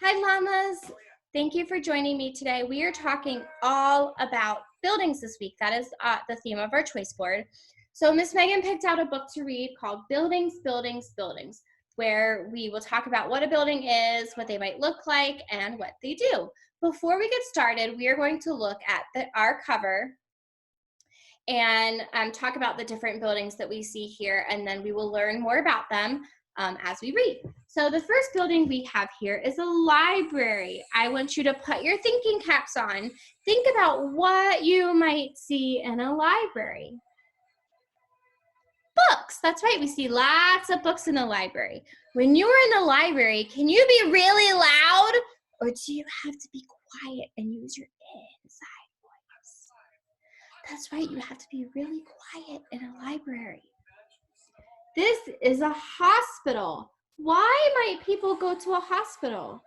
Hi, Llamas. Thank you for joining me today. We are talking all about buildings this week. That is the theme of our choice board. So Miss Megan picked out a book to read called Buildings, Buildings, Buildings, where we will talk about what a building is, what they might look like, and what they do. Before we get started, we are going to look at our cover and talk about the different buildings that we see here, and then we will learn more about them as we read. So the first building we have here is a library. I want you to put your thinking caps on. Think about what you might see in a library. Books, that's right, we see lots of books in the library. When you're in the library, can you be really loud, or do you have to be quiet and use your inside voice? That's right, you have to be really quiet in a library. This is a hospital. Why might people go to a hospital?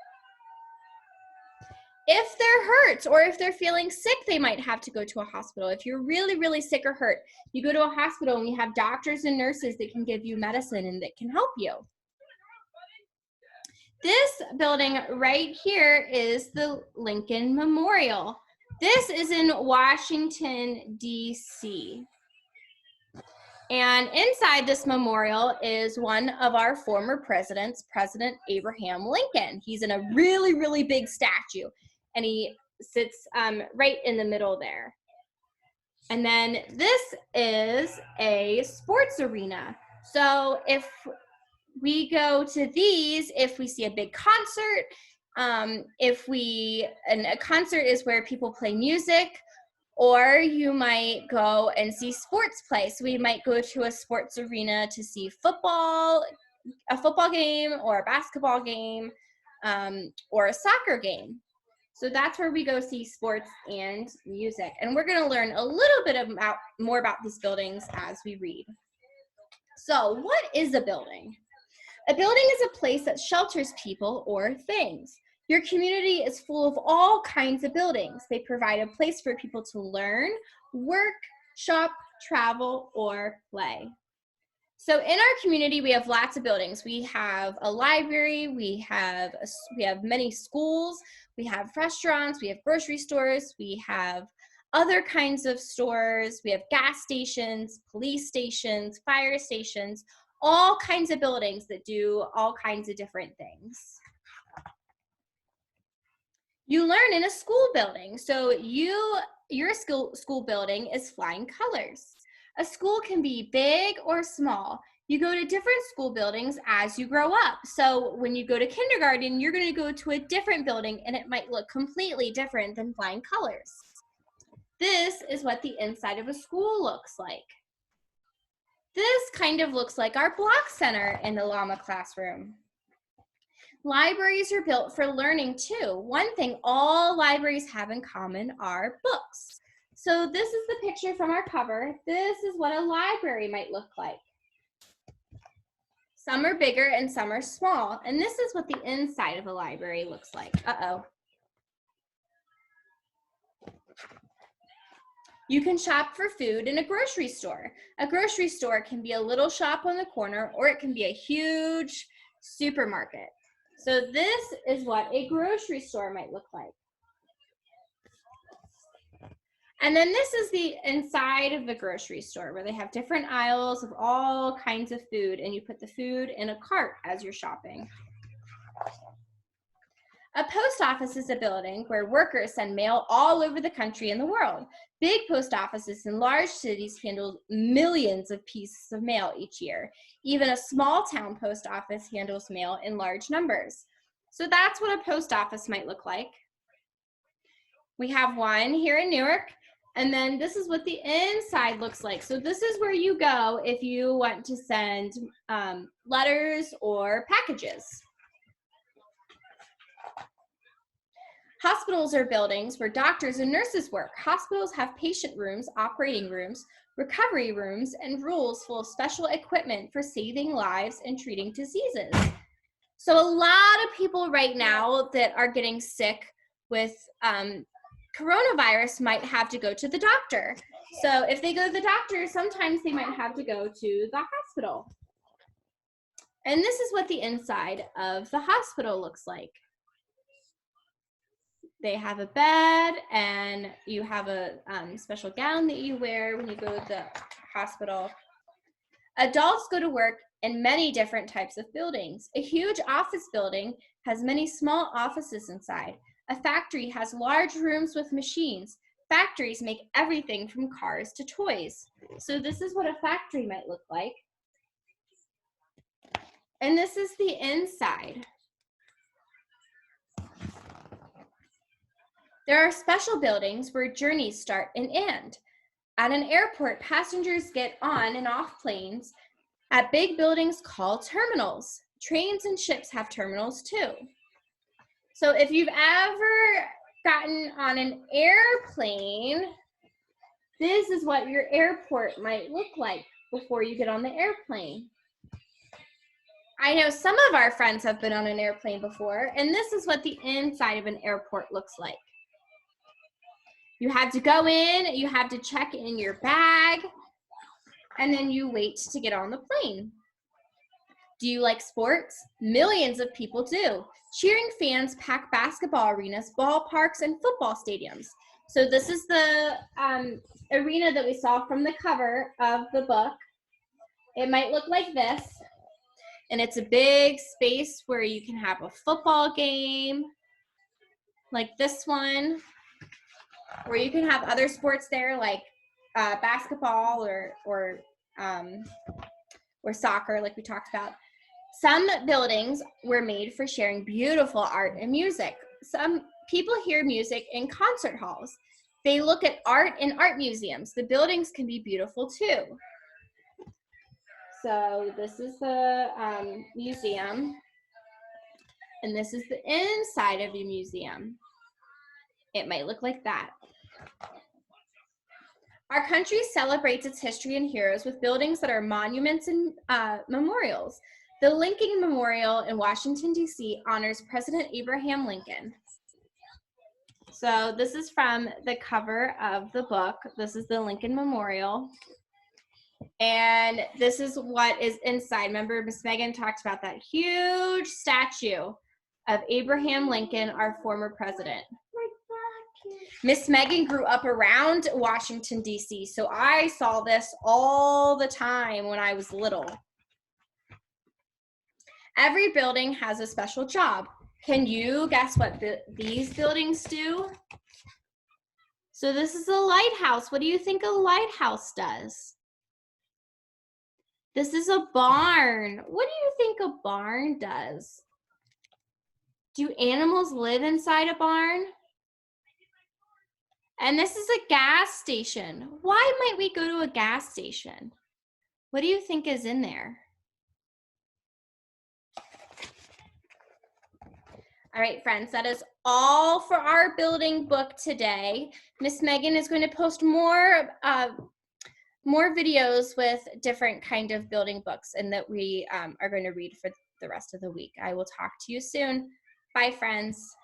If they're hurt or if they're feeling sick, they might have to go to a hospital. If you're really, really sick or hurt, you go to a hospital and you have doctors and nurses that can give you medicine and that can help you. This building right here is the Lincoln Memorial. This is in Washington, D.C. And inside this memorial is one of our former presidents, President Abraham Lincoln. He's in a really, really big statue, and he sits right in the middle there. And then this is a sports arena. So if we go to these, if we see a big concert, and a concert is where people play music, or you might go and see sports play. So we might go to a sports arena to see a football game, or a basketball game, or a soccer game. So that's where we go see sports and music. And we're gonna learn a little bit more about these buildings as we read. So what is a building? A building is a place that shelters people or things. Your community is full of all kinds of buildings. They provide a place for people to learn, work, shop, travel, or play. So in our community, we have lots of buildings. We have a library, we have many schools, we have restaurants, we have grocery stores, we have other kinds of stores, we have gas stations, police stations, fire stations, all kinds of buildings that do all kinds of different things. You learn in a school building. So your school building is flying colors. A school can be big or small. You go to different school buildings as you grow up. So when you go to kindergarten, you're going to go to a different building, and it might look completely different than flying colors. This is what the inside of a school looks like. This kind of looks like our block center in the Llama classroom. Libraries are built for learning too. One thing all libraries have in common are books. So this is the picture from our cover. This is what a library might look like. Some are bigger and some are small. And this is what the inside of a library looks like. You can shop for food in a grocery store. A grocery store can be a little shop on the corner, or it can be a huge supermarket. So this is what a grocery store might look like. And then this is the inside of the grocery store, where they have different aisles of all kinds of food, and you put the food in a cart as you're shopping. A post office is a building where workers send mail all over the country and the world. Big post offices in large cities handle millions of pieces of mail each year. Even a small town post office handles mail in large numbers. So that's what a post office might look like. We have one here in Newark, and then this is what the inside looks like. So this is where you go if you want to send letters or packages. Hospitals are buildings where doctors and nurses work. Hospitals have patient rooms, operating rooms, recovery rooms, and rooms full of special equipment for saving lives and treating diseases. So a lot of people right now that are getting sick with coronavirus might have to go to the doctor. So if they go to the doctor, sometimes they might have to go to the hospital. And this is what the inside of the hospital looks like. They have a bed, and you have a special gown that you wear when you go to the hospital. Adults go to work in many different types of buildings. A huge office building has many small offices inside. A factory has large rooms with machines. Factories make everything from cars to toys. So this is what a factory might look like. And this is the inside. There are special buildings where journeys start and end. At an airport, passengers get on and off planes at big buildings called terminals. Trains and ships have terminals too. So if you've ever gotten on an airplane, this is what your airport might look like before you get on the airplane. I know some of our friends have been on an airplane before, and this is what the inside of an airport looks like. You have to go in, you have to check in your bag, and then you wait to get on the plane. Do you like sports? Millions of people do. Cheering fans pack basketball arenas, ballparks, and football stadiums. So this is the arena that we saw from the cover of the book. It might look like this, and it's a big space where you can have a football game, like this one, where you can have other sports there, like basketball or soccer, like we talked about. Some buildings were made for sharing beautiful art and music. Some people hear music in concert halls. They look at art in art museums. The buildings can be beautiful too. So this is the museum, and this is the inside of the museum. It might look like that. Our country celebrates its history and heroes with buildings that are monuments and memorials. The Lincoln Memorial in Washington, D.C. honors President Abraham Lincoln. So this is from the cover of the book. This is the Lincoln Memorial. And this is what is inside. Remember, Miss Megan talked about that huge statue of Abraham Lincoln, our former president. Miss Megan grew up around Washington, D.C., so I saw this all the time when I was little. Every building has a special job. Can you guess what these buildings do? So this is a lighthouse. What do you think a lighthouse does? This is a barn. What do you think a barn does? Do animals live inside a barn? And this is a gas station. Why might we go to a gas station? What do you think is in there? All right, friends, that is all for our building book today. Miss Megan is going to post more videos with different kind of building books and that we are going to read for the rest of the week. I will talk to you soon. Bye, friends.